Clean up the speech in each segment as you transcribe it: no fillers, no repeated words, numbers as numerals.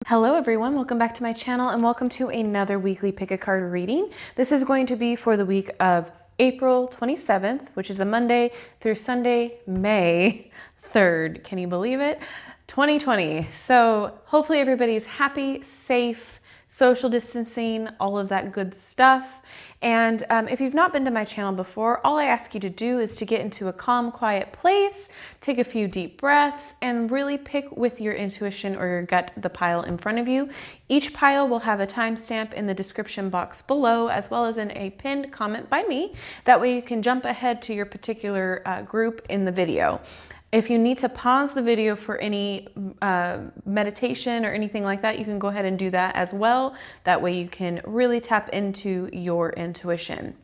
Hello everyone, welcome back to my channel and welcome to another weekly pick a card reading. This is going to be for the week of April 27th, which is a Monday through Sunday, May 3rd. Can you believe it? 2020. So hopefully everybody's happy, safe, social distancing, all of that good stuff. And if you've not been to my channel before, all I ask you to do is to get into a calm, quiet place, take a few deep breaths, and really pick with your intuition or your gut the pile in front of you. Each pile will have a timestamp in the description box below, as well as in a pinned comment by me. That way you can jump ahead to your particular group in the video. If you need to pause the video for any meditation or anything like that, you can go ahead and do that as well. That way you can really tap into your intuition.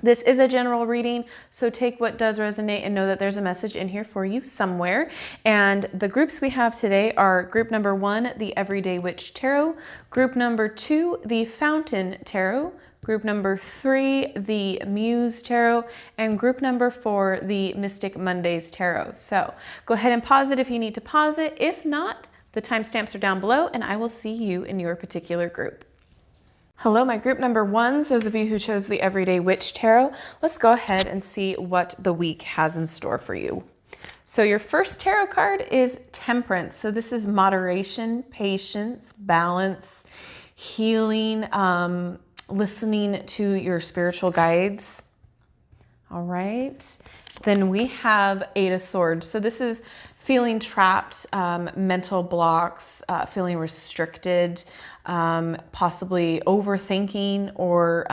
This is a general reading, so take what does resonate and know that there's a message in here for you somewhere. And the groups we have today are group number 1, the Everyday Witch Tarot, group number 2, the Fountain Tarot, group number 3, the Muse Tarot, and group number 4, the Mystic Mondays Tarot. So go ahead and pause it if you need to pause it. If not, the timestamps are down below and I will see you in your particular group. Hello, my group number 1s, those of you who chose the Everyday Witch Tarot. Let's go ahead and see what the week has in store for you. So your first tarot card is Temperance. So this is moderation, patience, balance, healing, listening to your spiritual guides. All right. Then we have Eight of Swords. So this is feeling trapped, mental blocks, feeling restricted, possibly overthinking or,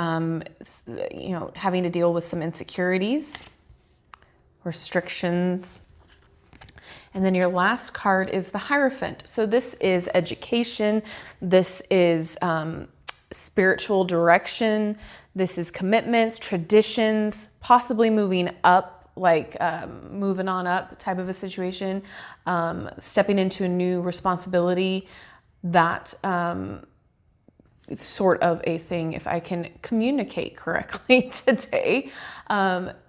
having to deal with some insecurities, restrictions. And then your last card is the Hierophant. So this is education. This is, spiritual direction. This is commitments, traditions, possibly moving up, like moving on up type of a situation, stepping into a new responsibility, that sort of a thing, if I can communicate correctly today.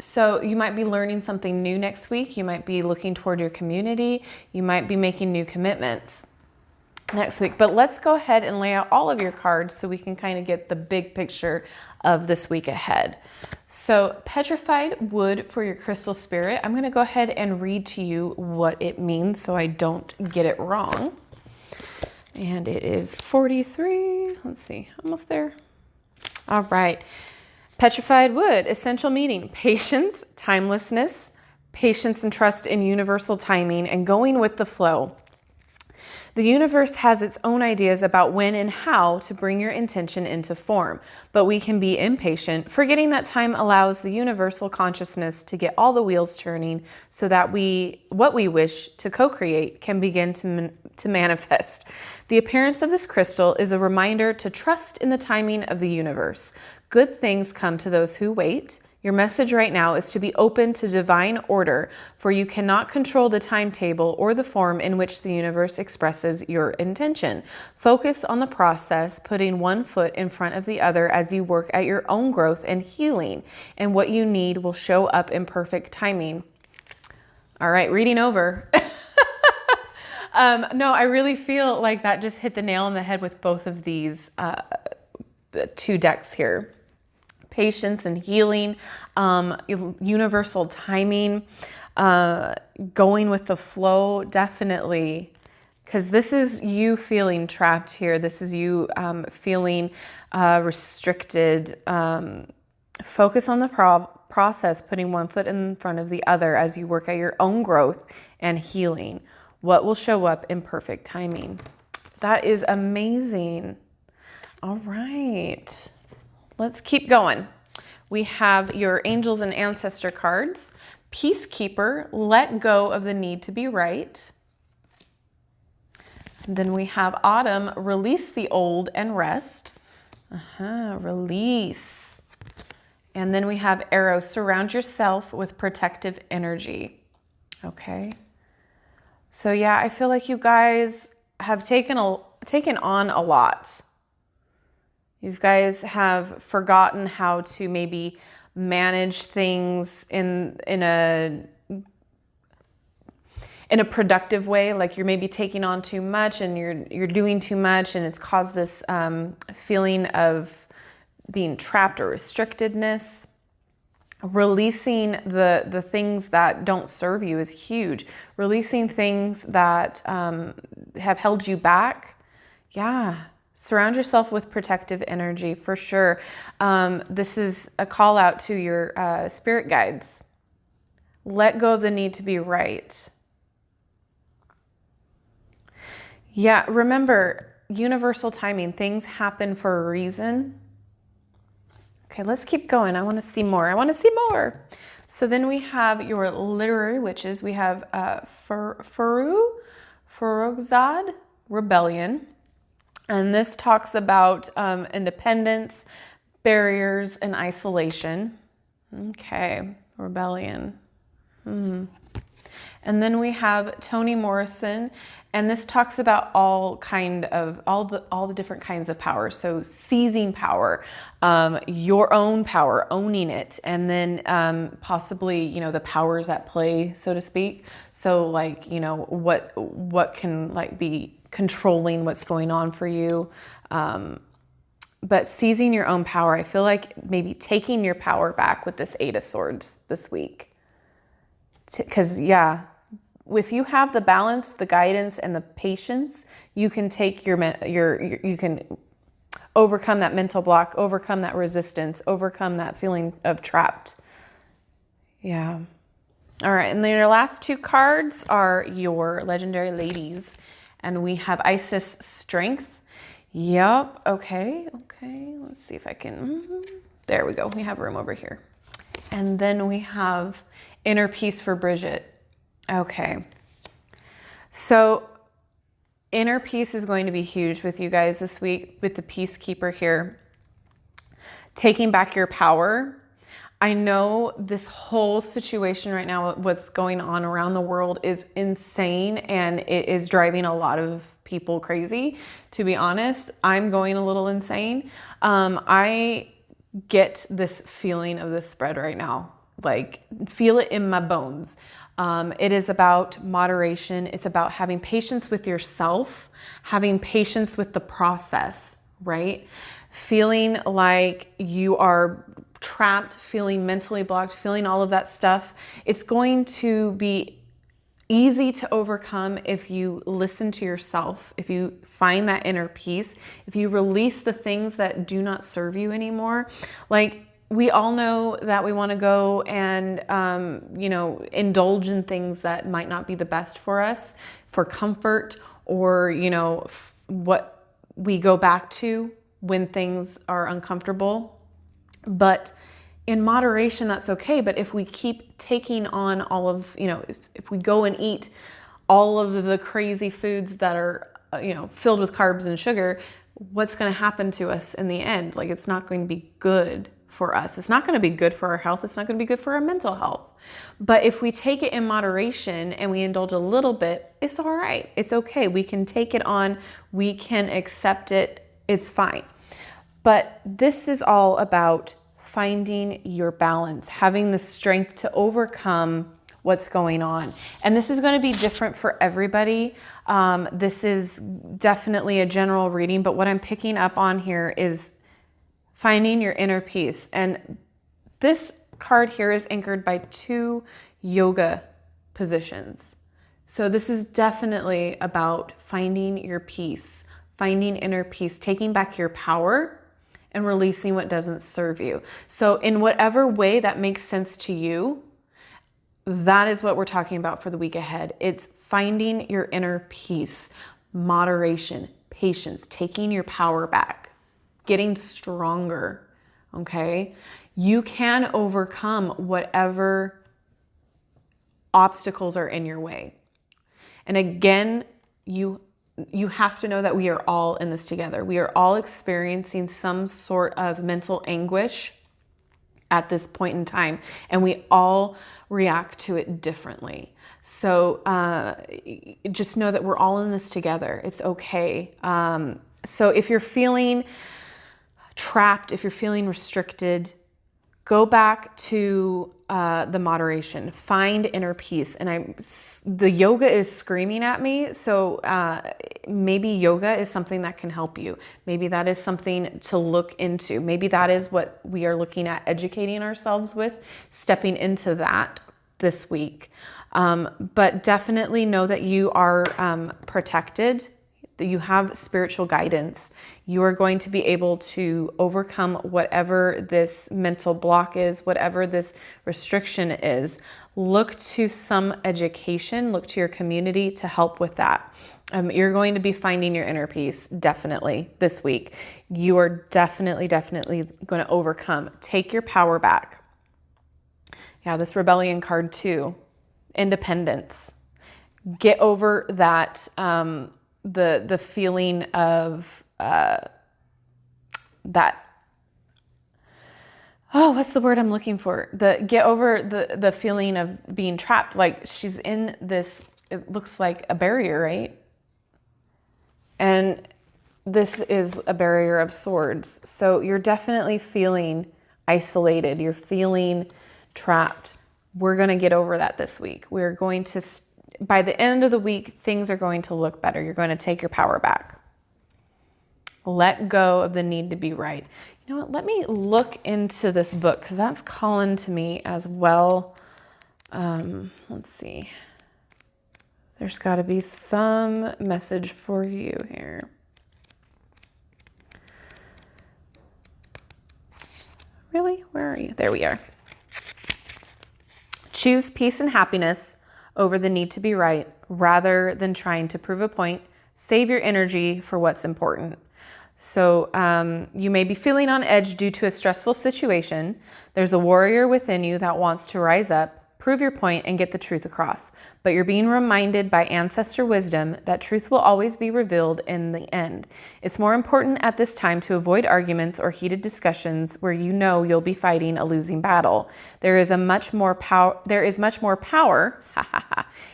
So you might be learning something new next week. You might be looking toward your community. You might be making new commitments next week. But let's go ahead and lay out all of your cards so we can kind of get the big picture of this week ahead. So Petrified Wood for your crystal spirit. I'm going to go ahead and read to you what it means so I don't get it wrong. And it is 43. Let's see, almost there. All right. Petrified Wood, essential meaning: patience, timelessness, patience and trust in universal timing, and going with the flow. The universe has its own ideas about when and how to bring your intention into form, but we can be impatient, forgetting that time allows the universal consciousness to get all the wheels turning so that what we wish to co-create can begin to manifest. The appearance of this crystal is a reminder to trust in the timing of the universe. Good things come to those who wait. Your message right now is to be open to divine order, for you cannot control the timetable or the form in which the universe expresses your intention. Focus on the process, putting one foot in front of the other as you work at your own growth and healing, and what you need will show up in perfect timing. All right, reading over. No, I really feel like that just hit the nail on the head with both of these two decks here. Patience and healing, universal timing, going with the flow, definitely. Because this is you feeling trapped here. This is you feeling restricted. Focus on the process, putting one foot in front of the other as you work at your own growth and healing. What will show up in perfect timing? That is amazing. All right. Let's keep going. We have your angels and ancestor cards. Peacekeeper, let go of the need to be right. And then we have Autumn, release the old and rest. Release. And then we have Arrow, surround yourself with protective energy. Okay. So yeah, I feel like you guys have taken on a lot. You guys have forgotten how to maybe manage things in in a productive way, like you're maybe taking on too much and you're doing too much, and it's caused this feeling of being trapped or restrictedness. Releasing the things that don't serve you is huge. Releasing things that have held you back. Yeah. Surround yourself with protective energy for sure. This is a call out to your spirit guides. Let go of the need to be right. Yeah, remember, universal timing. Things happen for a reason. Okay, let's keep going. I want to see more. I want to see more. So then we have your literary witches. We have Farrokhzad Rebellion. And this talks about independence, barriers, and isolation. Okay, rebellion. And then we have Toni Morrison, and this talks about all the different kinds of power. So seizing power, your own power, owning it, and then possibly, the powers at play, so to speak. So like, what can like be controlling what's going on for you. But seizing your own power, I feel like maybe taking your power back with this Eight of Swords this week. Because if you have the balance, the guidance, and the patience, you can take you can overcome that mental block, overcome that resistance, overcome that feeling of trapped. Yeah. All right, and then your last two cards are your legendary ladies. And we have Isis Strength. Yep. Okay. Let's see if I can. There we go. We have room over here. And then we have Inner Peace for Bridget. Okay. So inner peace is going to be huge with you guys this week with the Peacekeeper here. Taking back your power. I know this whole situation right now, what's going on around the world is insane, and it is driving a lot of people crazy. To be honest, I'm going a little insane. I get this feeling of this spread right now, like feel it in my bones. It is about moderation. It's about having patience with yourself, having patience with the process, right? Feeling like you are trapped, feeling mentally blocked, feeling all of that stuff. It's going to be easy to overcome if you listen to yourself, if you find that inner peace, if you release the things that do not serve you anymore. Like, we all know that we want to go and, indulge in things that might not be the best for us, for comfort, or, what we go back to when things are uncomfortable. But in moderation, that's okay. But if we keep taking on all of, if we go and eat all of the crazy foods that are, filled with carbs and sugar, what's going to happen to us in the end? Like, it's not going to be good for us. It's not going to be good for our health. It's not going to be good for our mental health. But if we take it in moderation and we indulge a little bit, it's all right. It's okay. We can take it on. We can accept it. It's fine. But this is all about finding your balance, having the strength to overcome what's going on. And this is going to be different for everybody. This is definitely a general reading, but what I'm picking up on here is finding your inner peace. And this card here is anchored by 2 yoga positions. So this is definitely about finding your peace, finding inner peace, taking back your power, and releasing what doesn't serve you. So in whatever way that makes sense to you, that is what we're talking about for the week ahead. It's finding your inner peace, moderation, patience, taking your power back, getting stronger, okay? You can overcome whatever obstacles are in your way. And again, you have to know that we are all in this together. We are all experiencing some sort of mental anguish at this point in time, and we all react to it differently. So just know that we're all in this together. It's okay. So if you're feeling trapped, if you're feeling restricted, go back to the moderation, find inner peace. And the yoga is screaming at me. So maybe yoga is something that can help you. Maybe that is something to look into. Maybe that is what we are looking at educating ourselves with, stepping into that this week. But definitely know that you are protected, that you have spiritual guidance. You are going to be able to overcome whatever this mental block is, whatever this restriction is. Look to some education, look to your community to help with that. You're going to be finding your inner peace, definitely, this week. You are definitely going to overcome. Take your power back. Yeah, this rebellion card too. Independence. Get over that, the feeling of that, oh, what's the word I'm looking for? Get over the feeling of being trapped. Like she's in this, it looks like a barrier, right? And this is a barrier of swords. So you're definitely feeling isolated. You're feeling trapped. We're going to get over that this week. We're going to, by the end of the week, things are going to look better. You're going to take your power back. Let go of the need to be right. You know what? Let me look into this book because that's calling to me as well. Let's see. There's got to be some message for you here. Really? Where are you? There we are. Choose peace and happiness over the need to be right rather than trying to prove a point. Save your energy for what's important. So you may be feeling on edge due to a stressful situation. There's a warrior within you that wants to rise up, prove your point, and get the truth across. But you're being reminded by ancestor wisdom that truth will always be revealed in the end. It's more important at this time to avoid arguments or heated discussions where you know you'll be fighting a losing battle. There is much more power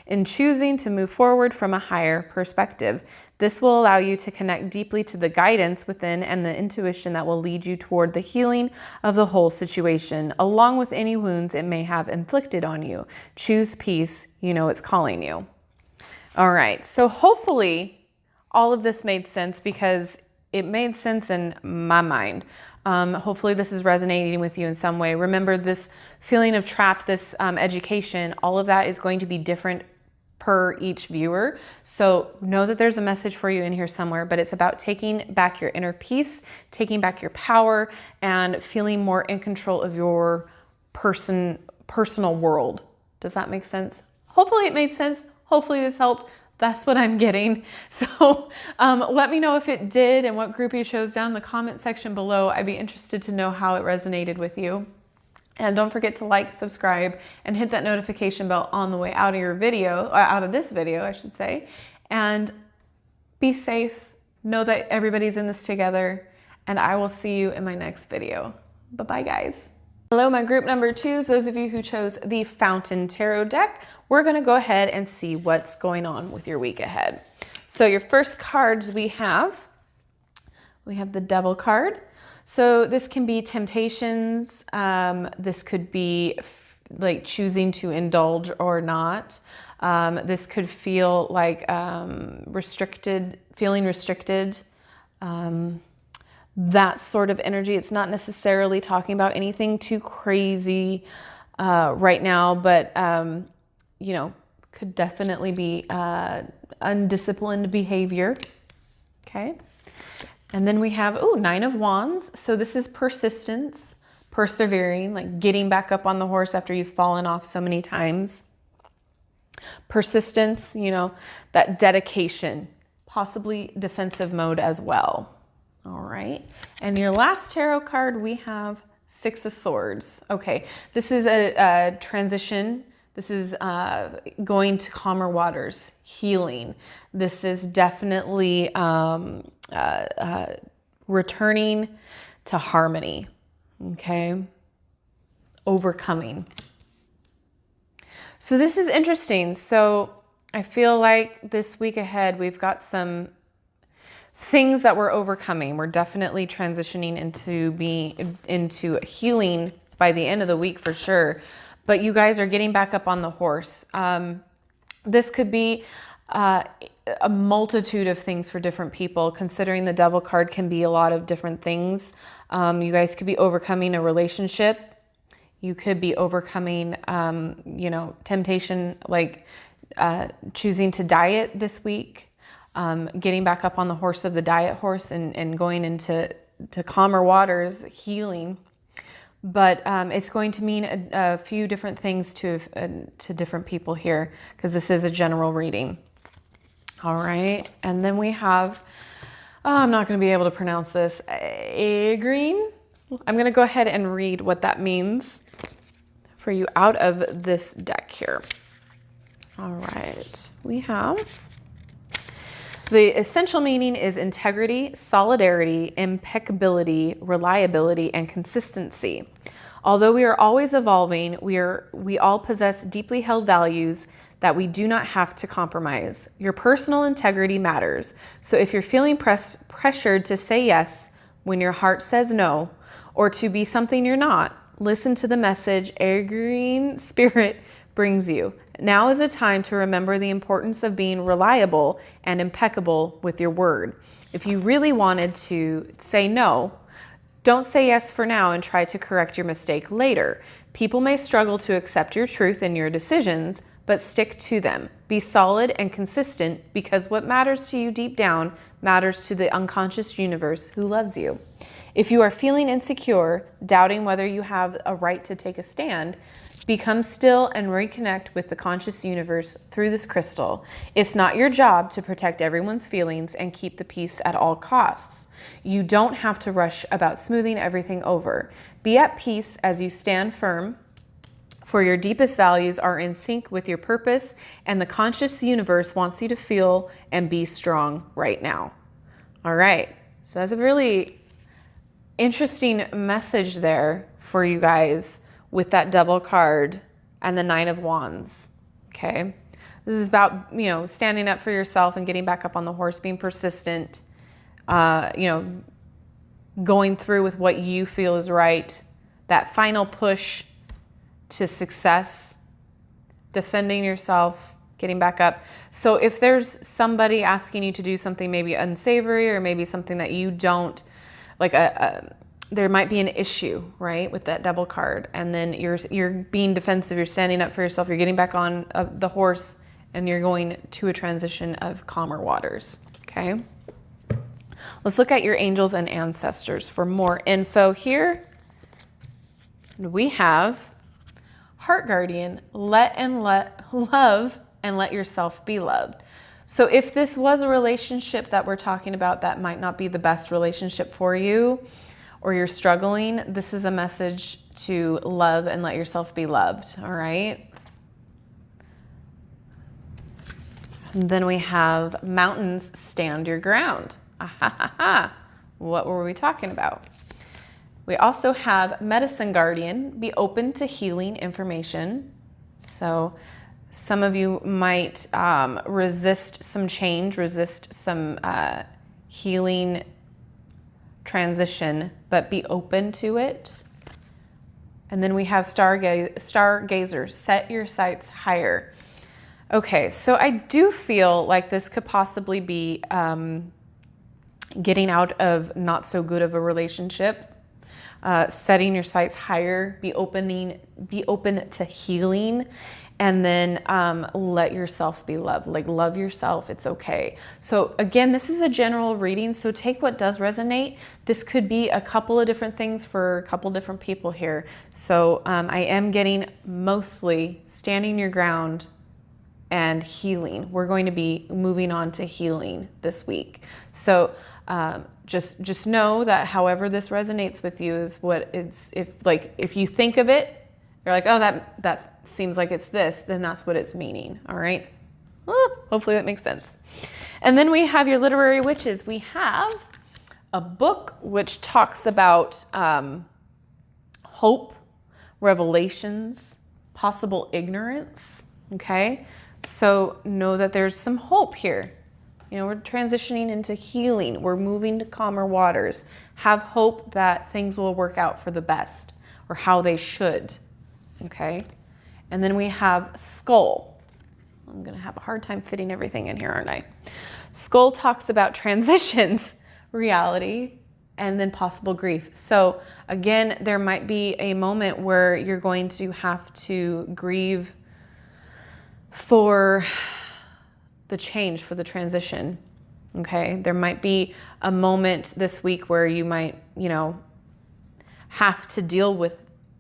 in choosing to move forward from a higher perspective. This will allow you to connect deeply to the guidance within and the intuition that will lead you toward the healing of the whole situation, along with any wounds it may have inflicted on you. Choose peace. You know it's calling you. All right. So hopefully all of this made sense because it made sense in my mind. Hopefully this is resonating with you in some way. Remember this feeling of trapped, this education, all of that is going to be different per each viewer. So know that there's a message for you in here somewhere, but it's about taking back your inner peace, taking back your power, and feeling more in control of your personal world. Does that make sense? Hopefully it made sense. Hopefully this helped. That's what I'm getting. So let me know if it did and what group you chose down in the comment section below. I'd be interested to know how it resonated with you. And don't forget to like, subscribe, and hit that notification bell on the way out of your video, or out of this video, I should say. And be safe. Know that everybody's in this together. And I will see you in my next video. Bye-bye, guys. Hello, my group number 2s, those of you who chose the Fountain Tarot deck. We're going to go ahead and see what's going on with your week ahead. So your first cards we have the Devil card. So this can be temptations. This could be like choosing to indulge or not. This could feel like feeling restricted. That sort of energy. It's not necessarily talking about anything too crazy right now, but you know, could definitely be undisciplined behavior. Okay. And then we have, 9 of Wands. So this is persistence, persevering, like getting back up on the horse after you've fallen off so many times. Persistence, you know, that dedication, possibly defensive mode as well. All right. And your last tarot card, we have 6 of Swords. Okay. This is a transition. This is going to calmer waters, healing. This is definitely returning to harmony, okay? Overcoming. So this is interesting. So I feel like this week ahead, we've got some things that we're overcoming. We're definitely transitioning into healing by the end of the week for sure. but you guys are getting back up on the horse. This could be a multitude of things for different people, considering the Devil card can be a lot of different things. You guys could be overcoming a relationship. You could be overcoming, you know, temptation, like choosing to diet this week, getting back up on the horse of the diet horse and going into calmer waters, healing. But it's going to mean a few different things to different people here, because this is a general reading. All right, and then we have, I'm not going to be able to pronounce this, green. I'm going to go ahead and read what that means for you out of this deck here. All right, we have, the essential meaning is integrity, solidarity, impeccability, reliability, and consistency. Although we are always evolving, we all possess deeply held values that we do not have to compromise. Your personal integrity matters. So if you're feeling pressured to say yes when your heart says no, or to be something you're not, listen to the message Green Spirit brings you. Now is a time to remember the importance of being reliable and impeccable with your word. If you really wanted to say no, don't say yes for now and try to correct your mistake later. People may struggle to accept your truth and your decisions, but stick to them. Be solid and consistent, because what matters to you deep down matters to the unconscious universe who loves you. If you are feeling insecure, doubting whether you have a right to take a stand, become still and reconnect with the conscious universe through this crystal. It's not your job to protect everyone's feelings and keep the peace at all costs. You don't have to rush about smoothing everything over. Be at peace as you stand firm, for your deepest values are in sync with your purpose, and the conscious universe wants you to feel and be strong right now. All right, so that's a really interesting message there for you guys with that Devil card and the Nine of Wands, okay? This is about, you know, standing up for yourself and getting back up on the horse, being persistent, you know, going through with what you feel is right, that final push to success, defending yourself, getting back up. So if there's somebody asking you to do something maybe unsavory, or maybe something that you don't, like there might be an issue, right, with that Devil card, and then you're being defensive, you're standing up for yourself, you're getting back on the horse, and you're going to a transition of calmer waters, okay? Let's look at your angels and ancestors for more info here. We have Heart Guardian, love and let yourself be loved. So if this was a relationship that we're talking about that might not be the best relationship for you, or you're struggling, this is a message to love and let yourself be loved, all right? And then we have Mountains, stand your ground. What were we talking about? We also have Medicine Guardian, be open to healing information. So some of you might resist some change, resist some healing transition, but be open to it. And then we have Stargazer, set your sights higher. Okay, so I do feel like this could possibly be getting out of not so good of a relationship. Setting your sights higher, be open to healing, and then let yourself be loved. Like, love yourself, it's okay. So again, this is a general reading, so take what does resonate. This could be a couple of different things for a couple different people here. So I am getting mostly standing your ground and healing. We're going to be moving on to healing this week. So just know that however this resonates with you is what it's, if you think of it, you're like, oh, that seems like it's this, then that's what it's meaning. All right. Hopefully that makes sense. And then we have your literary witches. We have a book which talks about hope, revelations, possible ignorance. Okay. So know that there's some hope here. You know, we're transitioning into healing. We're moving to calmer waters. Have hope that things will work out for the best, or how they should. Okay. And then we have Skull. I'm going to have a hard time fitting everything in here, aren't I? Skull talks about transitions, reality, and then possible grief. So again, there might be a moment where you're going to have to grieve for the change, for the transition. Okay, there might be a moment this week where you might, have to deal with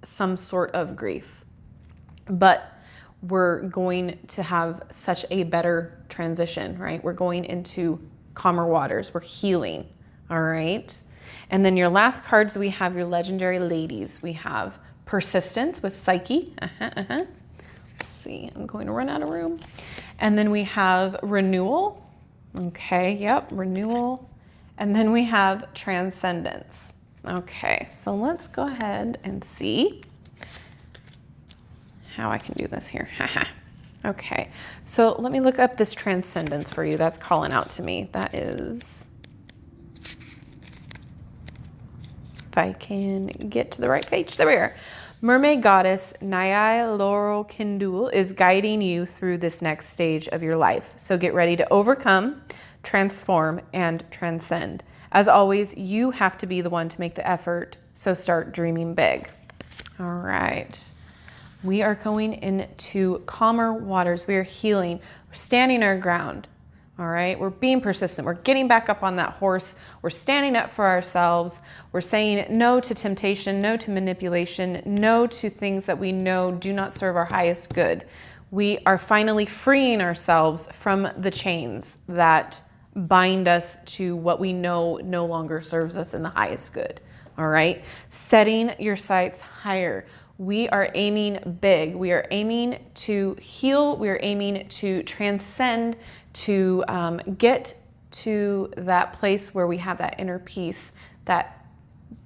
some sort of grief. But we're going to have such a better transition, right? We're going into calmer waters. We're healing, all right? And then your last cards, we have your legendary ladies. We have Persistence with Psyche. Let's see, I'm going to run out of room. And then we have Renewal. Okay, yep, Renewal. And then we have Transcendence. Okay, so let's go ahead and see how I can do this here. Okay, so let me look up this Transcendence for you. That's calling out to me. That is, if I can get to the right page, there we are. Mermaid goddess Nyai Laurel Kindule is guiding you through this next stage of your life. So get ready to overcome, transform, and transcend. As always, you have to be the one to make the effort. So start dreaming big. All right. We are going into calmer waters. We are healing. We're standing our ground. All right. We're being persistent. We're getting back up on that horse. We're standing up for ourselves. We're saying no to temptation, no to manipulation, no to things that we know do not serve our highest good. We are finally freeing ourselves from the chains that bind us to what we know no longer serves us in the highest good. All right. Setting your sights higher. We are aiming big. We are aiming to heal. We are aiming to transcend, to get to that place where we have that inner peace, that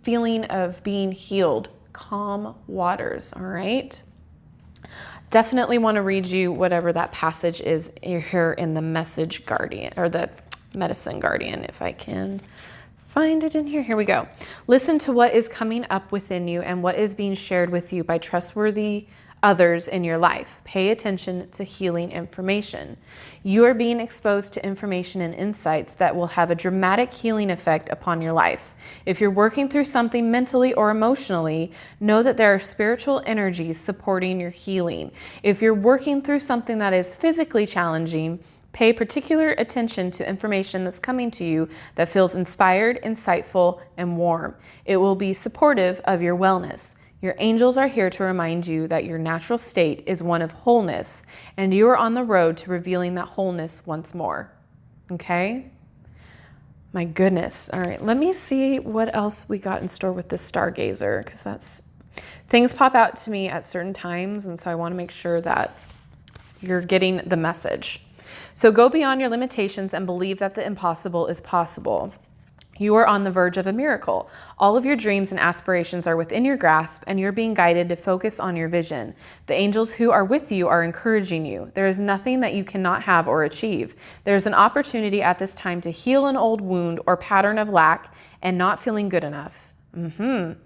feeling of being healed, calm waters. All right. Definitely want to read you whatever that passage is here in the Message Guardian, or the Medicine Guardian, if I can find it in here. Here we go. Listen to what is coming up within you and what is being shared with you by trustworthy others in your life. Pay attention to healing information. You are being exposed to information and insights that will have a dramatic healing effect upon your life. If you're working through something mentally or emotionally, know that there are spiritual energies supporting your healing. If you're working through something that is physically challenging, pay particular attention to information that's coming to you that feels inspired, insightful, and warm. It will be supportive of your wellness. Your angels are here to remind you that your natural state is one of wholeness, and you are on the road to revealing that wholeness once more. Okay? My goodness. All right, let me see what else we got in store with this Stargazer, because that's, things pop out to me at certain times, and so I want to make sure that you're getting the message. So go beyond your limitations and believe that the impossible is possible. You are on the verge of a miracle. All of your dreams and aspirations are within your grasp, and you're being guided to focus on your vision. The angels who are with you are encouraging you. There is nothing that you cannot have or achieve. There's an opportunity at this time to heal an old wound or pattern of lack and not feeling good enough. In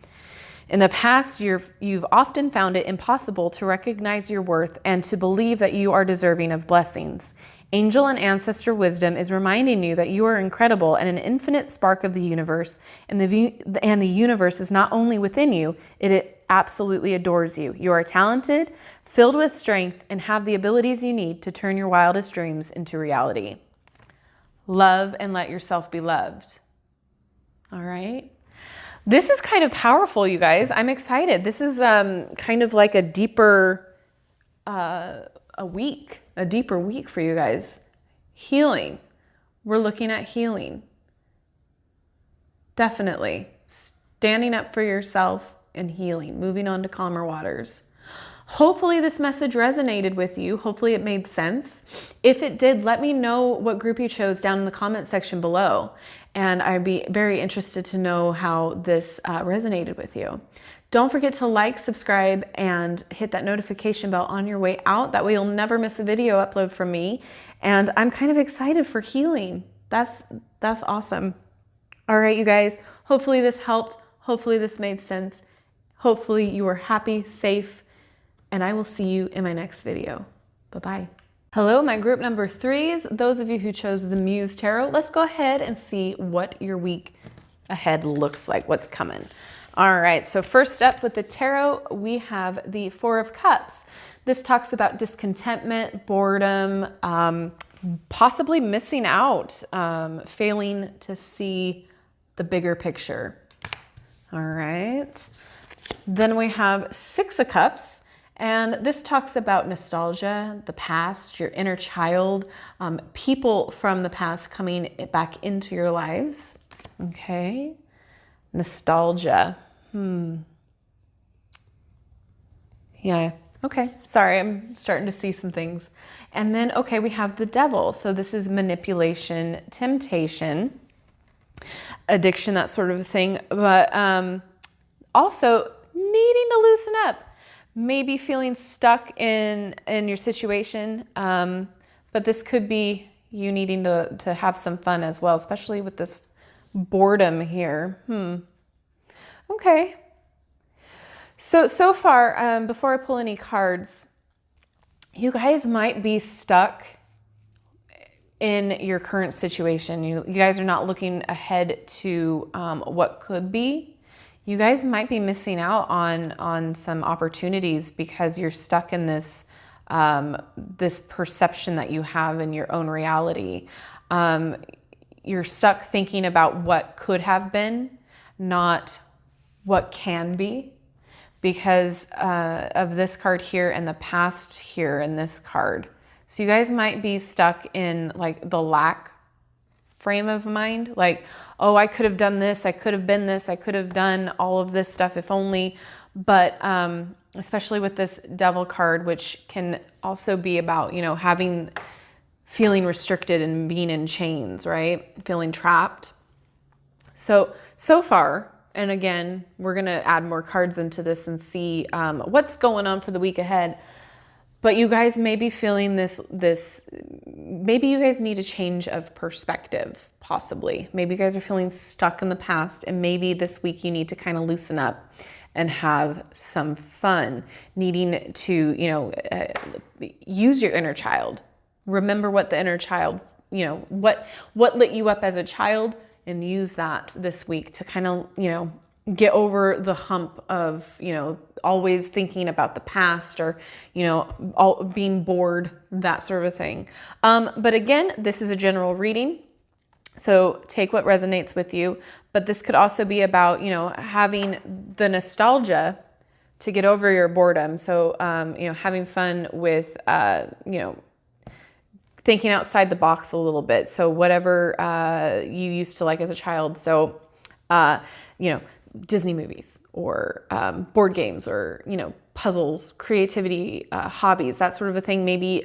the past, you've often found it impossible to recognize your worth and to believe that you are deserving of blessings. Angel and ancestor wisdom is reminding you that you are incredible and an infinite spark of the universe, and the universe is not only within you, it absolutely adores you. You are talented, filled with strength, and have the abilities you need to turn your wildest dreams into reality. Love and let yourself be loved. All right. This is kind of powerful, you guys. I'm excited. This is kind of like a deeper week for you guys. Healing. We're looking at healing. Definitely. Standing up for yourself and healing. Moving on to calmer waters. Hopefully this message resonated with you. Hopefully it made sense. If it did, let me know what group you chose down in the comment section below. And I'd be very interested to know how this resonated with you. Don't forget to like, subscribe, and hit that notification bell on your way out. That way you'll never miss a video upload from me. And I'm kind of excited for healing. That's awesome. All right, you guys. Hopefully this helped. Hopefully this made sense. Hopefully you are happy, safe, and I will see you in my next video. Bye-bye. Hello, my group number 3s, those of you who chose the Muse Tarot. Let's go ahead and see what your week ahead looks like, what's coming. All right, so first up with the tarot, we have the Four of Cups. This talks about discontentment, boredom, possibly missing out, failing to see the bigger picture. All right. Then we have Six of Cups. And this talks about nostalgia, the past, your inner child, people from the past coming back into your lives. Okay. Nostalgia. Yeah. Okay. Sorry. I'm starting to see some things. And then, okay, we have the Devil. So this is manipulation, temptation, addiction, that sort of a thing. But also needing to loosen up. Maybe feeling stuck in your situation, but this could be you needing to have some fun as well, especially with this boredom here. Okay. So far, before I pull any cards, you guys might be stuck in your current situation. You guys are not looking ahead to what could be. You guys might be missing out on some opportunities because you're stuck in this this perception that you have in your own reality. You're stuck thinking about what could have been, not what can be, because of this card here and the past here in this card. So you guys might be stuck in like the lack frame of mind, like, oh, I could have done this, I could have been this, I could have done all of this stuff if only. But especially with this Devil card, which can also be about, you know, feeling restricted and being in chains, right? Feeling trapped. So far, and again, we're going to add more cards into this and see what's going on for the week ahead. But you guys may be feeling this, maybe you guys need a change of perspective, possibly. Maybe you guys are feeling stuck in the past, and maybe this week you need to kind of loosen up and have some fun, needing to, you know, use your inner child. Remember what the inner child, you know, what lit you up as a child, and use that this week to kind of, you know, get over the hump of, you know, always thinking about the past, or, you know, being bored, that sort of thing. But again, this is a general reading, so take what resonates with you. But this could also be about, you know, having the nostalgia to get over your boredom. So, you know, having fun with, you know, thinking outside the box a little bit. So whatever you used to like as a child. So, you know, Disney movies, or board games, or, you know, puzzles, creativity, hobbies, that sort of a thing. Maybe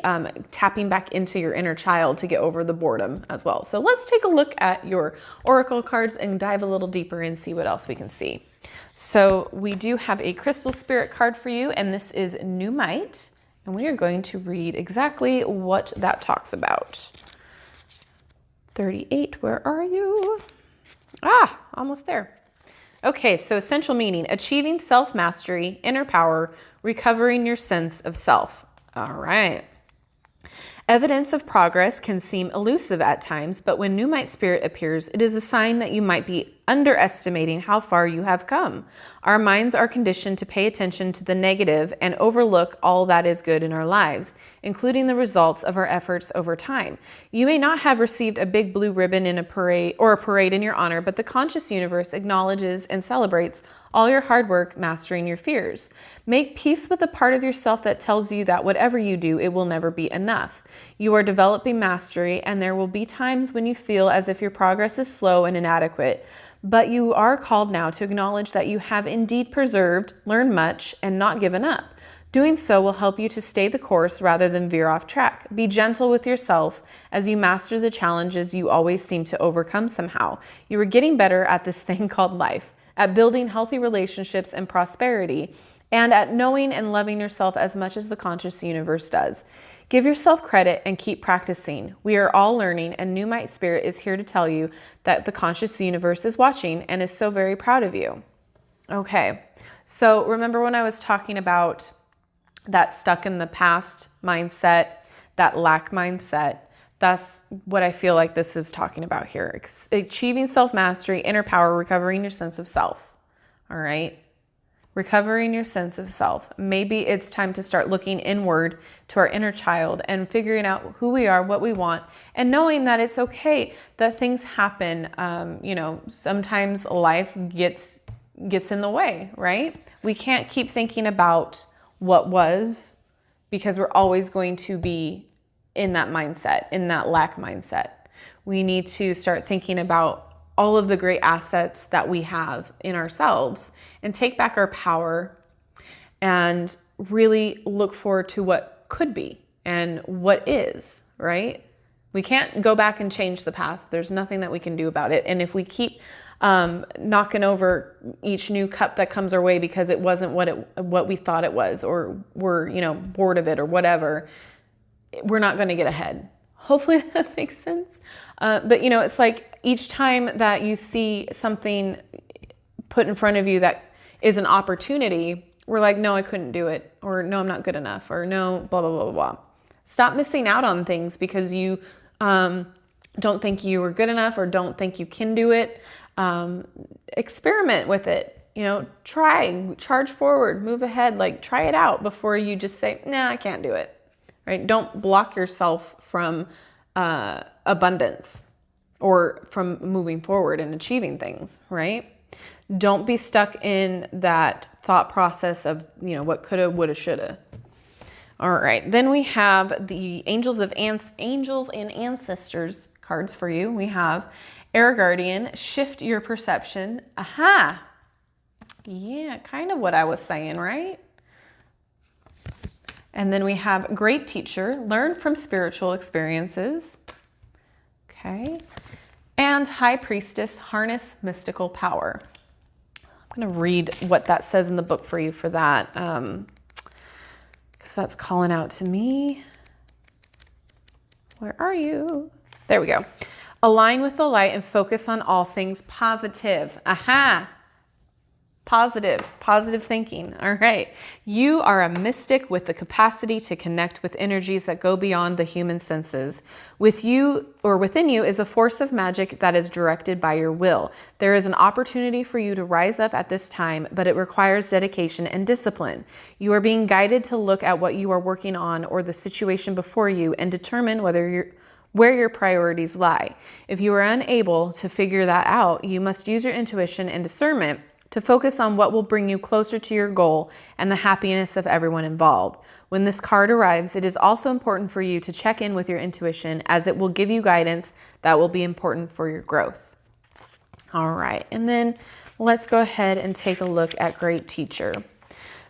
tapping back into your inner child to get over the boredom as well. So let's take a look at your oracle cards and dive a little deeper and see what else we can see. So we do have a crystal spirit card for you, and this is New Might, and we are going to read exactly what that talks about. 38, where are you? Ah, almost there. Okay, so essential meaning: achieving self-mastery, inner power, recovering your sense of self. All right. Evidence of progress can seem elusive at times, but when New Might Spirit appears, it is a sign that you might be underestimating how far you have come. Our minds are conditioned to pay attention to the negative and overlook all that is good in our lives, including the results of our efforts over time. You may not have received a big blue ribbon in a parade in your honor, but the conscious universe acknowledges and celebrates all your hard work mastering your fears. Make peace with the part of yourself that tells you that whatever you do, it will never be enough. You are developing mastery, and there will be times when you feel as if your progress is slow and inadequate. But you are called now to acknowledge that you have indeed preserved, learned much, and not given up. Doing so will help you to stay the course rather than veer off track. Be gentle with yourself as you master the challenges you always seem to overcome somehow. You are getting better at this thing called life, at building healthy relationships and prosperity, and at knowing and loving yourself as much as the conscious universe does. Give yourself credit and keep practicing. We are all learning, and New Might Spirit is here to tell you that the conscious universe is watching and is so very proud of you. Okay, so remember when I was talking about that stuck in the past mindset, that lack mindset. That's what I feel like this is talking about here. Achieving self-mastery, inner power, recovering your sense of self. All right. Recovering your sense of self. Maybe it's time to start looking inward to our inner child and figuring out who we are, what we want, and knowing that it's okay that things happen. Sometimes life gets in the way, right? We can't keep thinking about what was, because we're always going to be in that mindset, in that lack mindset. We need to start thinking about all of the great assets that we have in ourselves and take back our power and really look forward to what could be and what is, right? We can't go back and change the past. There's nothing that we can do about it. And if we keep knocking over each new cup that comes our way because it wasn't what we thought it was, or we're, bored of it or whatever, we're not going to get ahead. Hopefully that makes sense. But it's like each time that you see something put in front of you that is an opportunity, we're like, no, I couldn't do it. Or no, I'm not good enough. Or no, blah, blah, blah, blah, blah. Stop missing out on things because you don't think you are good enough or don't think you can do it. Experiment with it. Try, charge forward, move ahead, like try it out before you just say, nah, I can't do it. Right? Don't block yourself from abundance or from moving forward and achieving things, right? Don't be stuck in that thought process of, what coulda, woulda, shoulda. All right. Then we have the Angels and Ancestors cards for you. We have Air Guardian, shift your perception. Aha. Yeah, kind of what I was saying, right? And then we have Great Teacher, learn from spiritual experiences. Okay. And High Priestess, harness mystical power. I'm going to read what that says in the book for you for that, because that's calling out to me. Where are you? There we go. Align with the light and focus on all things positive. Aha. Positive thinking. All right. You are a mystic with the capacity to connect with energies that go beyond the human senses. With you, or within you, is a force of magic that is directed by your will. There is an opportunity for you to rise up at this time, but it requires dedication and discipline. You are being guided to look at what you are working on or the situation before you and determine where your priorities lie. If you are unable to figure that out, you must use your intuition and discernment to focus on what will bring you closer to your goal and the happiness of everyone involved. When this card arrives, it is also important for you to check in with your intuition, as it will give you guidance that will be important for your growth. All right, and then let's go ahead and take a look at Great Teacher.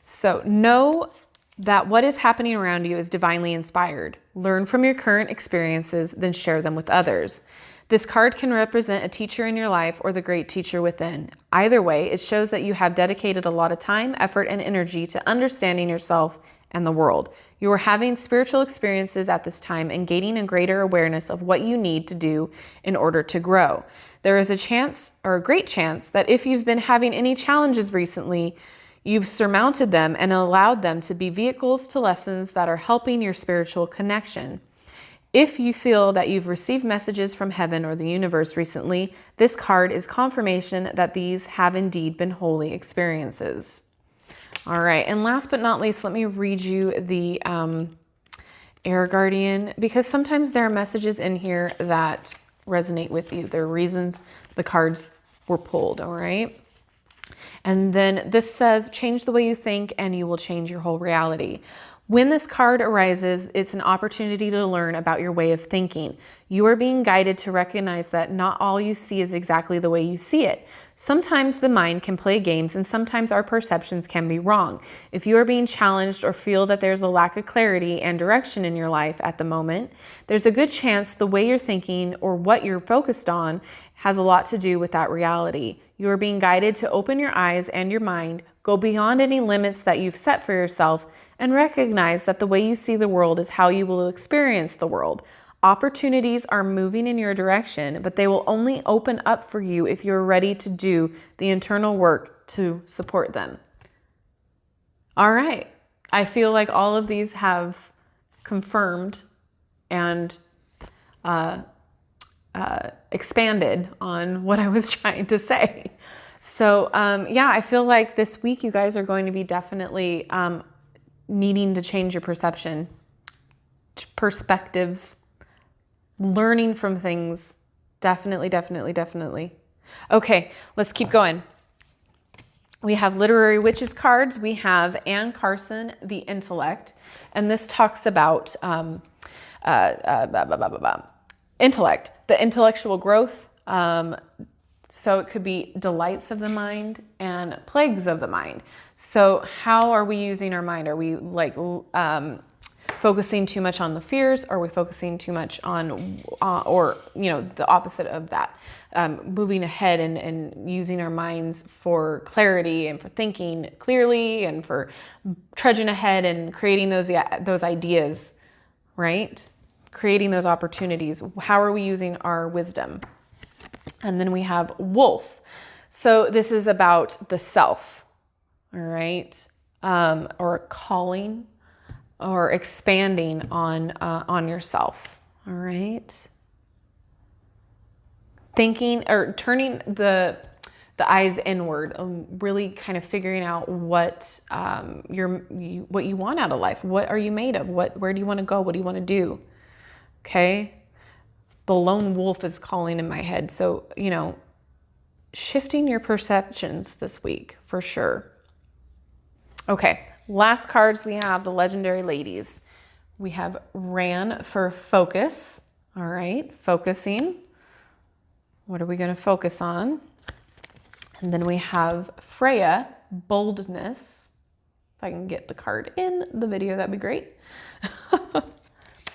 So know that what is happening around you is divinely inspired. Learn from your current experiences, then share them with others. This card can represent a teacher in your life or the great teacher within. Either way, it shows that you have dedicated a lot of time, effort, and energy to understanding yourself and the world. You are having spiritual experiences at this time and gaining a greater awareness of what you need to do in order to grow. There is a chance, or a great chance, that if you've been having any challenges recently, you've surmounted them and allowed them to be vehicles to lessons that are helping your spiritual connection. If you feel that you've received messages from heaven or the universe recently, this card is confirmation that these have indeed been holy experiences. All right, and last but not least, let me read you the Air Guardian, because sometimes there are messages in here that resonate with you. There are reasons the cards were pulled, all right? And then this says, change the way you think and you will change your whole reality. When this card arises, it's an opportunity to learn about your way of thinking. You are being guided to recognize that not all you see is exactly the way you see it. Sometimes the mind can play games and sometimes our perceptions can be wrong. If you are being challenged or feel that there's a lack of clarity and direction in your life at the moment, there's a good chance the way you're thinking or what you're focused on has a lot to do with that reality. You are being guided to open your eyes and your mind, go beyond any limits that you've set for yourself, and recognize that the way you see the world is how you will experience the world. Opportunities are moving in your direction, but they will only open up for you if you're ready to do the internal work to support them. All right. I feel like all of these have confirmed and expanded on what I was trying to say. So yeah, I feel like this week you guys are going to be definitely needing to change your perspectives, learning from things. Definitely, definitely, definitely. Okay, let's keep going. We have Literary Witches cards. We have Anne Carson, The Intellect. And this talks about intellect, the intellectual growth. So it could be delights of the mind and plagues of the mind. So how are we using our mind? Are we like focusing too much on the fears? Are we focusing too much on, or, you know, the opposite of that? Moving ahead and using our minds for clarity and for thinking clearly and for trudging ahead and creating those ideas, right? Creating those opportunities. How are we using our wisdom? And then we have Wolf. So this is about the self, all right? Or calling or expanding on yourself, all right? Thinking or turning the eyes inward, really kind of figuring out what what you want out of life. What are you made of? Where do you want to go? What do you want to do? Okay. The lone wolf is calling in my head. So, you know, shifting your perceptions this week for sure. Okay. Last cards, we have the Legendary Ladies. We have Ran for focus. All right. Focusing. What are we going to focus on? And then we have Freya, boldness. If I can get the card in the video, that'd be great.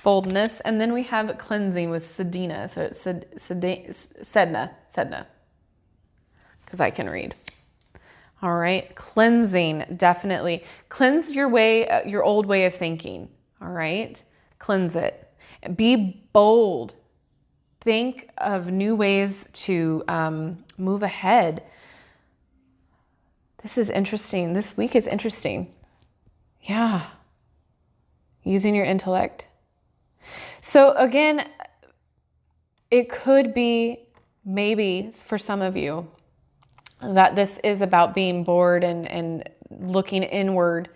Boldness. And then we have cleansing with Sedna. So it's Sedna, because I can read. All right. Cleansing, definitely. Cleanse your old way of thinking. All right. Cleanse it. Be bold. Think of new ways to move ahead. This is interesting. This week is interesting. Yeah. Using your intellect. So again, it could be maybe for some of you that this is about being bored and looking inward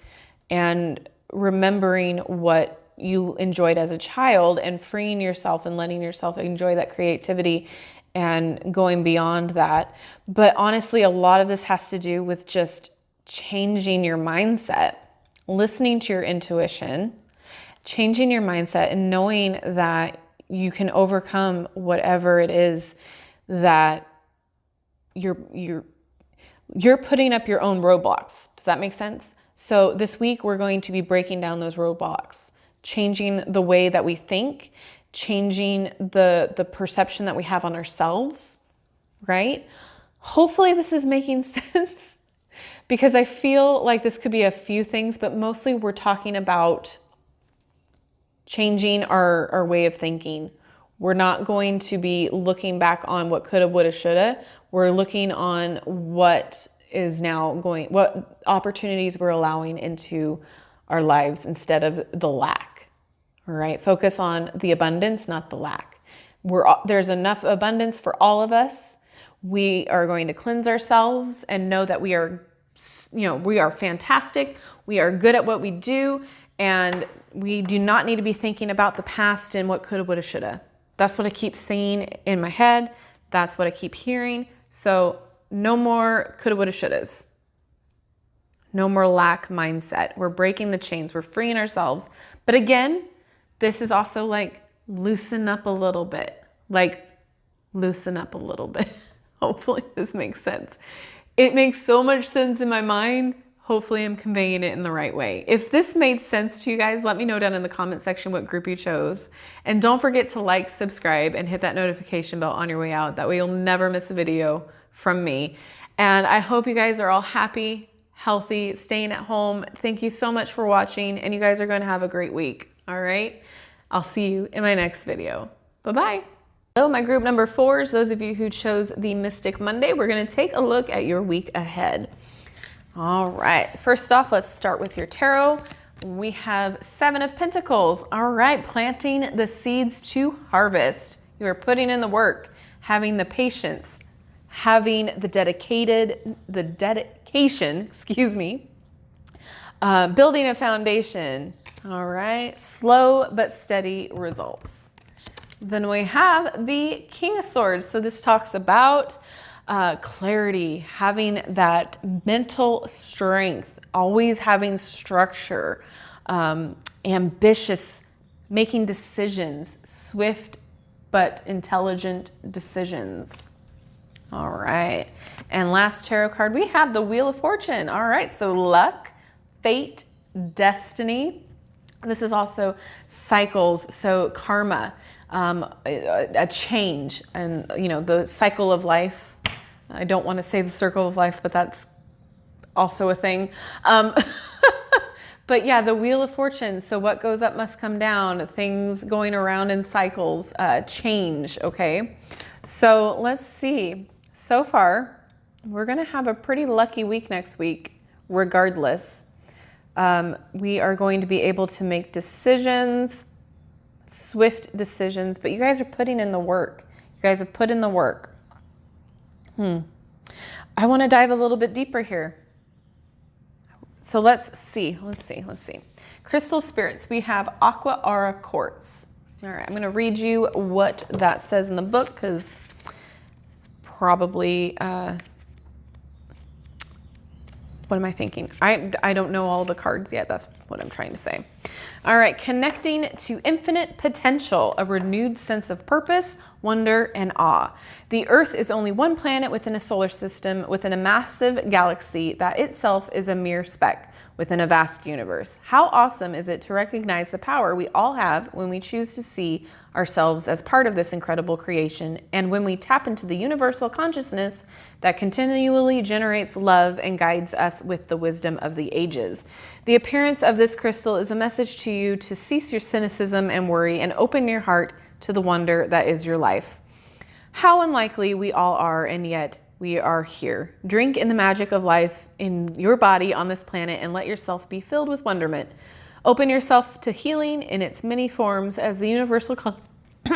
and remembering what you enjoyed as a child and freeing yourself and letting yourself enjoy that creativity and going beyond that. But honestly, a lot of this has to do with just changing your mindset, listening to your intuition, changing your mindset and knowing that you can overcome whatever it is that you're putting up your own roadblocks. Does that make sense? So this week we're going to be breaking down those roadblocks, changing the way that we think, changing the perception that we have on ourselves, right? Hopefully this is making sense because I feel like this could be a few things, but mostly we're talking about changing our way of thinking. We're not going to be looking back on what coulda, woulda, shoulda. We're looking on what opportunities we're allowing into our lives instead of the lack. All right. Focus on the abundance, not the lack. There's enough abundance for all of us. We are going to cleanse ourselves and know that we are fantastic. We are good at what we do. And we do not need to be thinking about the past and what coulda, woulda, shoulda. That's what I keep saying in my head. That's what I keep hearing. So no more coulda, woulda, shouldas. No more lack mindset. We're breaking the chains. We're freeing ourselves. But again, this is also like loosen up a little bit. Hopefully this makes sense. It makes so much sense in my mind. Hopefully I'm conveying it in the right way. If this made sense to you guys, let me know down in the comment section what group you chose. And don't forget to like, subscribe, and hit that notification bell on your way out. That way you'll never miss a video from me. And I hope you guys are all happy, healthy, staying at home. Thank you so much for watching, and you guys are going to have a great week. All right? I'll see you in my next video. Bye-bye. Hello, my group number 4s, those of you who chose the Mystic Monday. We're going to take a look at your week ahead. All right, first off, let's start with your tarot. We have Seven of Pentacles. All right, planting the seeds to harvest. You are putting in the work, having the patience, having the dedication, excuse me, building a foundation. All right, slow but steady results. Then we have the King of Swords. So this talks about clarity, having that mental strength, always having structure, ambitious, making decisions, swift but intelligent decisions. All right. And last tarot card, we have the Wheel of Fortune. All right. So luck, fate, destiny. This is also cycles. So karma, a change, and the cycle of life. I don't want to say the circle of life, but that's also a thing. But yeah, the Wheel of Fortune. So what goes up must come down. Things going around in cycles, change. Okay. So let's see. So far, we're going to have a pretty lucky week next week, regardless. We are going to be able to make decisions, swift decisions, but you guys are putting in the work. You guys have put in the work. I want to dive a little bit deeper here. So let's see. Crystal spirits. We have Aqua Aura Quartz. All right, I'm going to read you what that says in the book because it's probably, what am I thinking? I don't know all the cards yet. That's what I'm trying to say. All right, connecting to infinite potential, a renewed sense of purpose, wonder, and awe. The Earth is only one planet within a solar system, within a massive galaxy that itself is a mere speck within a vast universe. How awesome is it to recognize the power we all have when we choose to see ourselves as part of this incredible creation, and when we tap into the universal consciousness that continually generates love and guides us with the wisdom of the ages. The appearance of this crystal is a message to you to cease your cynicism and worry and open your heart to the wonder that is your life. How unlikely we all are, and yet we are here. Drink in the magic of life in your body on this planet and let yourself be filled with wonderment. Open yourself to healing in its many forms as the universal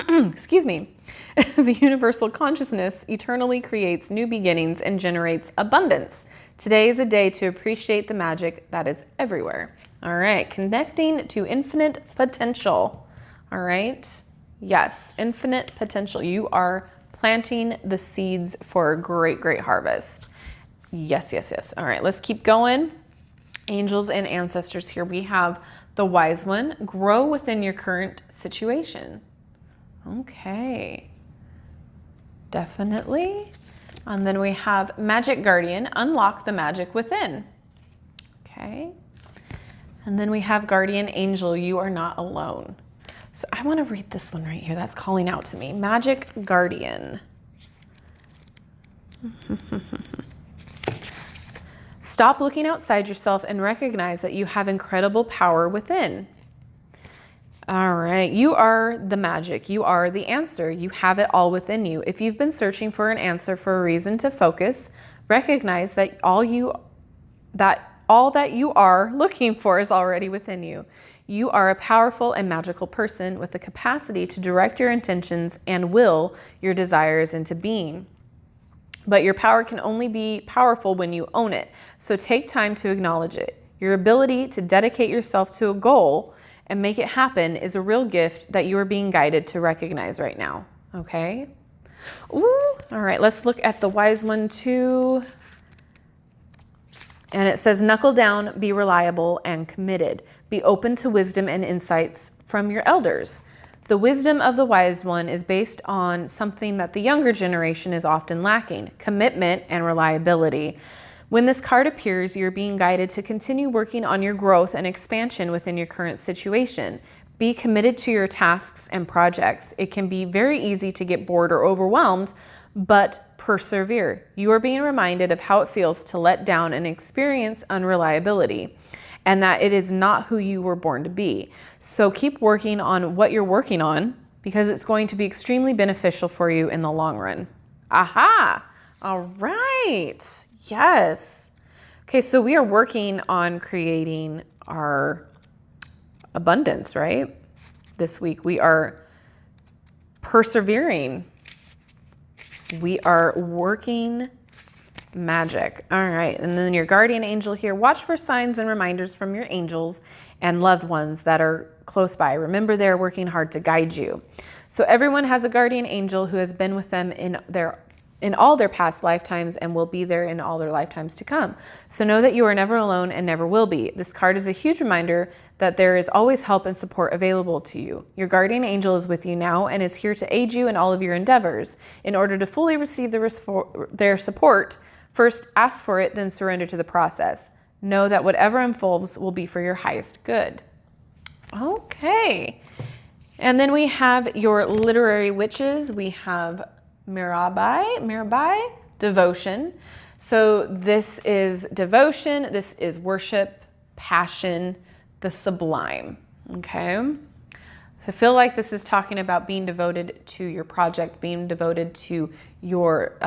excuse me, as the universal consciousness eternally creates new beginnings and generates abundance. Today is a day to appreciate the magic that is everywhere. All right, connecting to infinite potential. All right, yes, infinite potential. You are planting the seeds for a great, great harvest. Yes, yes, yes. All right, let's keep going. Angels and ancestors here. We have the Wise One. Grow within your current situation. Okay, definitely. And then we have Magic Guardian. Unlock the magic within. Okay. And then we have Guardian Angel. You are not alone. So I want to read this one right here. That's calling out to me. Magic Guardian. Stop looking outside yourself and recognize that you have incredible power within. All right, you are the magic. You are the answer. You have it all within you. If you've been searching for an answer for a reason to focus, recognize that all that you are looking for is already within you. You are a powerful and magical person with the capacity to direct your intentions and will your desires into being. But your power can only be powerful when you own it. So take time to acknowledge it. Your ability to dedicate yourself to a goal and make it happen is a real gift that you are being guided to recognize right now. Okay? Ooh. All right, let's look at the Wise One too. And it says, knuckle down, be reliable and committed. Be open to wisdom and insights from your elders. The wisdom of the Wise One is based on something that the younger generation is often lacking: commitment and reliability. When this card appears, you're being guided to continue working on your growth and expansion within your current situation. Be committed to your tasks and projects. It can be very easy to get bored or overwhelmed, but persevere. You are being reminded of how it feels to let down and experience unreliability, and that it is not who you were born to be. So keep working on what you're working on, because it's going to be extremely beneficial for you in the long run. Aha! All right. Yes. Okay, so we are working on creating our abundance, right? This week we are persevering. We are working magic. All right. And then your guardian angel here, watch for signs and reminders from your angels and loved ones that are close by. Remember, they're working hard to guide you. So everyone has a guardian angel who has been with them in all their past lifetimes and will be there in all their lifetimes to come. So know that you are never alone and never will be. This card is a huge reminder that there is always help and support available to you. Your guardian angel is with you now and is here to aid you in all of your endeavors. In order to fully receive their support, first ask for it, then surrender to the process. Know that whatever unfolds will be for your highest good. Okay. And then we have your literary witches. We have Mirabai, devotion. So this is devotion. This is worship, passion, the sublime. Okay. So I feel like this is talking about being devoted to your project, being devoted to your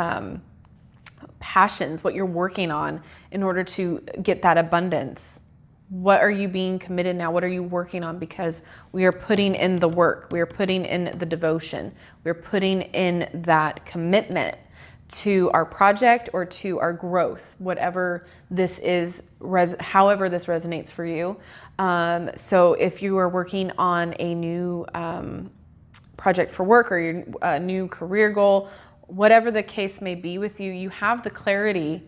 passions, what you're working on in order to get that abundance. What are you being committed now? What are you working on? Because we are putting in the work. We are putting in the devotion. We're putting in that commitment to our project or to our growth, whatever this is, however this resonates for you. So if you are working on a new project for work or your new career goal, whatever the case may be with you, you have the clarity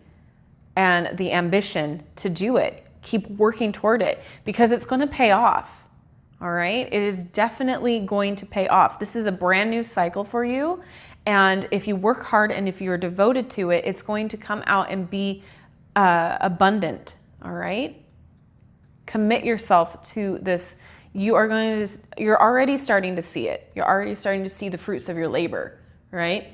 and the ambition to do it. Keep working toward it because it's going to pay off. All right. It is definitely going to pay off. This is a brand new cycle for you. And if you work hard and if you're devoted to it, it's going to come out and be abundant. All right. Commit yourself to this. You're already starting to see it. You're already starting to see the fruits of your labor. Right.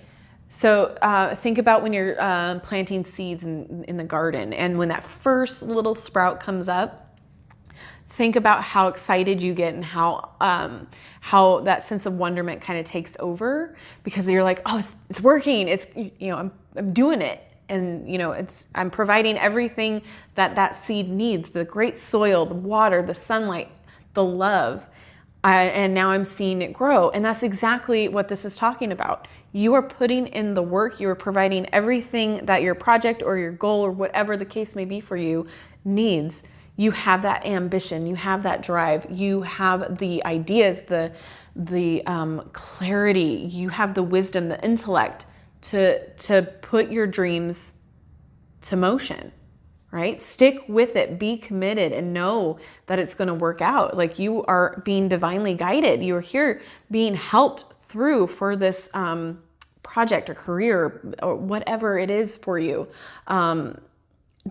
So think about when you're planting seeds in the garden, and when that first little sprout comes up, think about how excited you get and how that sense of wonderment kind of takes over, because you're like, oh, it's working. I'm doing it, and I'm providing everything that seed needs: the great soil, the water, the sunlight, the love. And now I'm seeing it grow. And that's exactly what this is talking about. You are putting in the work. You are providing everything that your project or your goal or whatever the case may be for you needs. You have that ambition. You have that drive. You have the ideas, the clarity. You have the wisdom, the intellect to put your dreams to motion. Right? Stick with it, be committed, and know that it's going to work out. Like, you are being divinely guided. You are here being helped through for this project or career or whatever it is for you.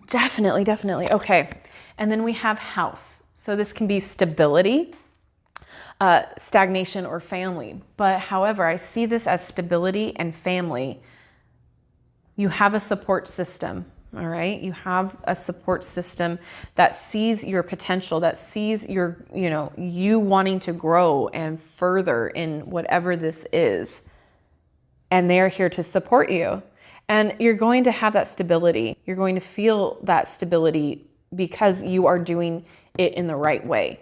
Definitely. Okay. And then we have house. So this can be stability, stagnation, or family. But however, I see this as stability and family. You have a support system. All right. You have a support system that sees your potential, that sees you wanting to grow and further in whatever this is. And they're here to support you. And you're going to have that stability. You're going to feel that stability because you are doing it in the right way.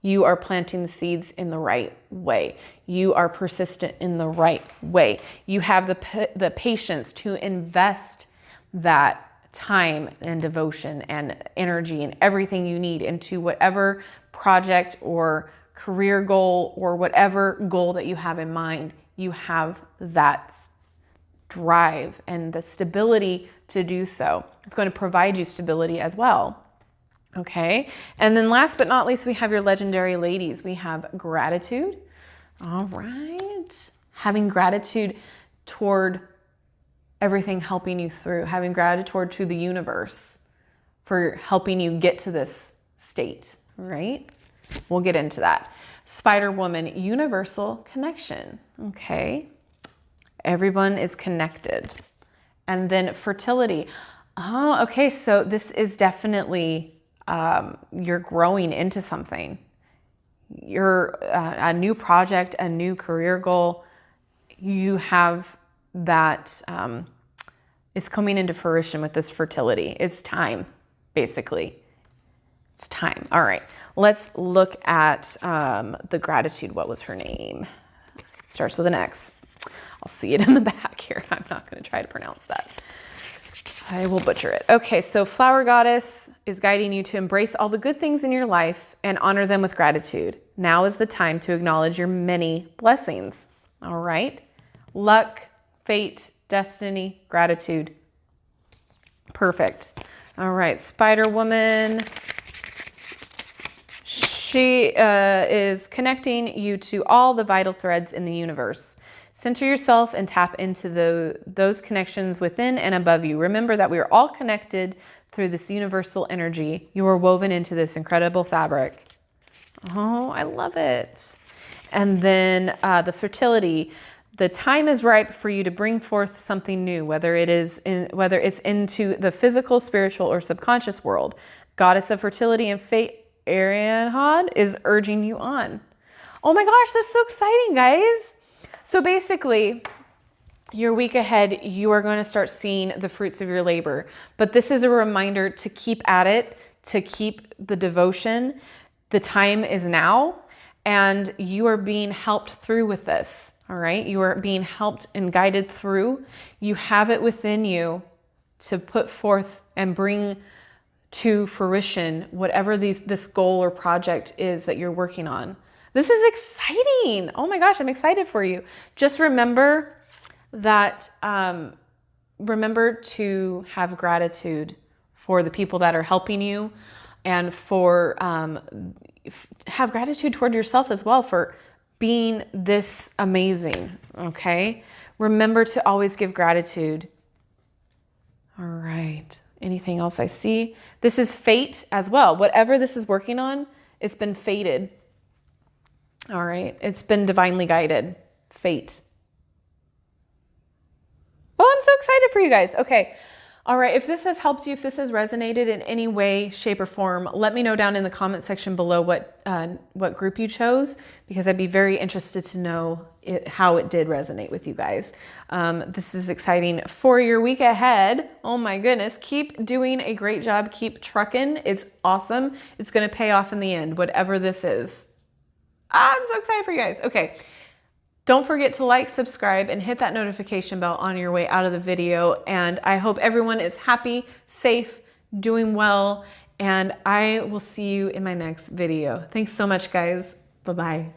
You are planting the seeds in the right way. You are persistent in the right way. You have the patience to invest that time and devotion and energy and everything you need into whatever project or career goal or whatever goal that you have in mind. You have that drive and the stability to do so. It's going to provide you stability as well. Okay. And then last but not least, we have your legendary ladies. We have gratitude. All right. Having gratitude toward everything helping you through, having gratitude to the universe for helping you get to this state, right? We'll get into that. Spider Woman, universal connection. Okay. Everyone is connected. And then fertility. Oh, okay. So this is definitely, you're growing into something. You're a new project, a new career goal. You have that is coming into fruition with this fertility. It's time, basically. It's time. All right, let's look at the gratitude. What was her name? It starts with an X. I'll see it in the back here. I'm not going to try to pronounce that. I will butcher it. Okay, so Flower Goddess is guiding you to embrace all the good things in your life and honor them with gratitude. Now is the time to acknowledge your many blessings. All right. Luck, fate, destiny, gratitude. Perfect. All right, Spider Woman. She is connecting you to all the vital threads in the universe. Center yourself and tap into those connections within and above you. Remember that we are all connected through this universal energy. You are woven into this incredible fabric. Oh, I love it. And then the fertility. The time is ripe for you to bring forth something new, whether it's into the physical, spiritual, or subconscious world. Goddess of fertility and fate, Arianhad, is urging you on. Oh my gosh, that's so exciting, guys. So basically, your week ahead, you are going to start seeing the fruits of your labor. But this is a reminder to keep at it, to keep the devotion. The time is now, and you are being helped through with this. All right, you are being helped and guided through. You have it within you to put forth and bring to fruition whatever this goal or project is that you're working on. This is exciting. Oh my gosh, I'm excited for you. Just remember that, remember to have gratitude for the people that are helping you, and for, have gratitude toward yourself as well for being this amazing, okay? Remember to always give gratitude. All right, anything else I see? This is fate as well. Whatever this is working on, it's been fated. All right, it's been divinely guided. Fate. Oh, I'm so excited for you guys. Okay. All right, if this has helped you, if this has resonated in any way, shape, or form, let me know down in the comment section below what group you chose, because I'd be very interested to know how it did resonate with you guys. This is exciting for your week ahead. Oh my goodness, keep doing a great job. Keep trucking. It's awesome. It's going to pay off in the end, whatever this is. I'm so excited for you guys. Okay. Don't forget to like, subscribe, and hit that notification bell on your way out of the video. And I hope everyone is happy, safe, doing well, and I will see you in my next video. Thanks so much, guys. Bye-bye.